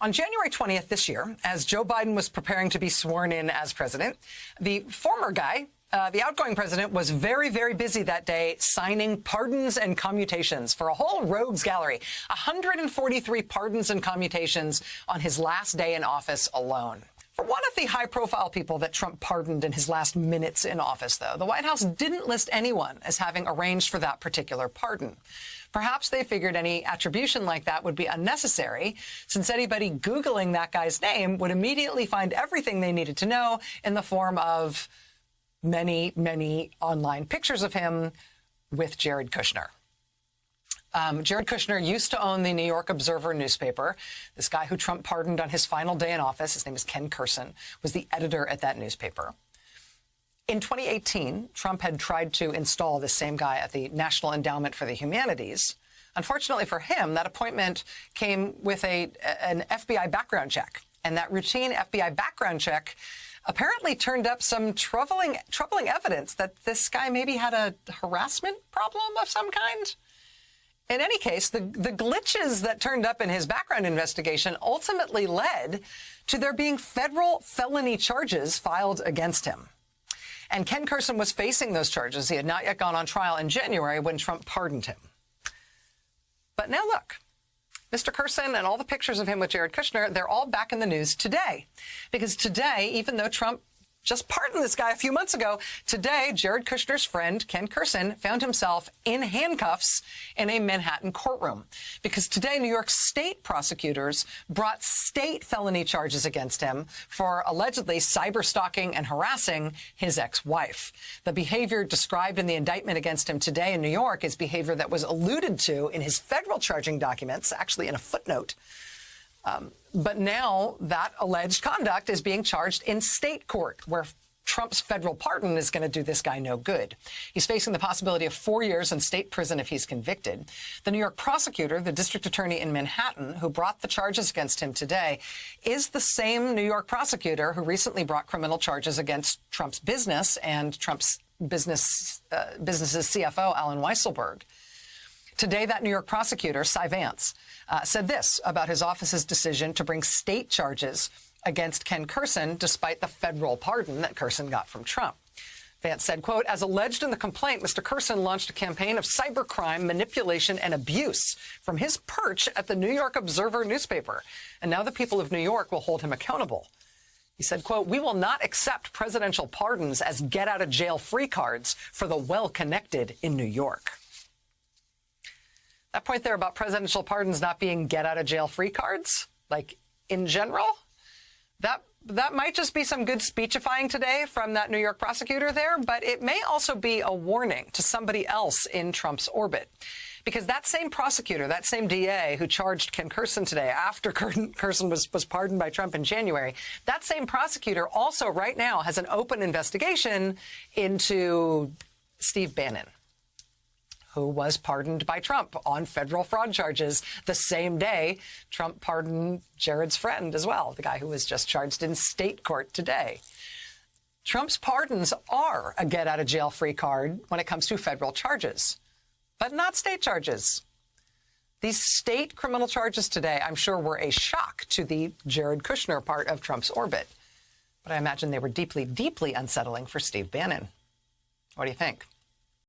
On January 20th this year, as Joe Biden was preparing to be sworn in as president, the former guy, the outgoing president, was very, very busy that day signing pardons and commutations for a whole rogues gallery. 143 pardons and commutations on his last day in office alone. For one of the high-profile people that Trump pardoned in his last minutes in office, though, the White House didn't list anyone as having arranged for that particular pardon. Perhaps they figured any attribution like that would be unnecessary, since anybody Googling that guy's name would immediately find everything they needed to know in the form of many, many online pictures of him with Jared Kushner. Jared Kushner used to own the New York Observer newspaper. This guy who Trump pardoned on his final day in office, his name is Ken Kurson, was the editor at that newspaper. In 2018, Trump had tried to install this same guy at the National Endowment for the Humanities. Unfortunately for him, that appointment came with an FBI background check. And that routine FBI background check apparently turned up some troubling evidence that this guy maybe had a harassment problem of some kind. In any case, the glitches that turned up in his background investigation ultimately led to there being federal felony charges filed against him. And Ken Kurson was facing those charges. He had not yet gone on trial in January when Trump pardoned him. But now look, Mr. Kurson and all the pictures of him with Jared Kushner, they're all back in the news today. Because today, even though Trump just pardoned this guy a few months ago, today, Jared Kushner's friend, Ken Kurson, found himself in handcuffs in a Manhattan courtroom. Because today, New York state prosecutors brought state felony charges against him for allegedly cyberstalking and harassing his ex-wife. The behavior described in the indictment against him today in New York is behavior that was alluded to in his federal charging documents, actually in a footnote. But now that alleged conduct is being charged in state court, where Trump's federal pardon is going to do this guy no good. He's facing the possibility of 4 years in state prison if he's convicted. The New York prosecutor, the district attorney in Manhattan, who brought the charges against him today, is the same New York prosecutor who recently brought criminal charges against Trump's business and Trump's business's CFO, Alan Weisselberg. Today, that New York prosecutor, Cy Vance, said this about his office's decision to bring state charges against Ken Kurson, despite the federal pardon that Kurson got from Trump. Vance said, quote, as alleged in the complaint, Mr. Kurson launched a campaign of cybercrime, manipulation, and abuse from his perch at the New York Observer newspaper. And now the people of New York will hold him accountable. He said, quote, we will not accept presidential pardons as get-out-of-jail-free cards for the well-connected in New York. That point there about presidential pardons not being get-out-of-jail-free cards, like in general, that might just be some good speechifying today from that New York prosecutor there, but it may also be a warning to somebody else in Trump's orbit. Because that same prosecutor, that same DA who charged Ken Kurson today after Kurson was pardoned by Trump in January, that same prosecutor also right now has an open investigation into Steve Bannon, who was pardoned by Trump on federal fraud charges the same day Trump pardoned Jared's friend as well, the guy who was just charged in state court today. Trump's pardons are a get-out-of-jail-free card when it comes to federal charges, but not state charges. These state criminal charges today, I'm sure, were a shock to the Jared Kushner part of Trump's orbit. But I imagine they were deeply, deeply unsettling for Steve Bannon. What do you think?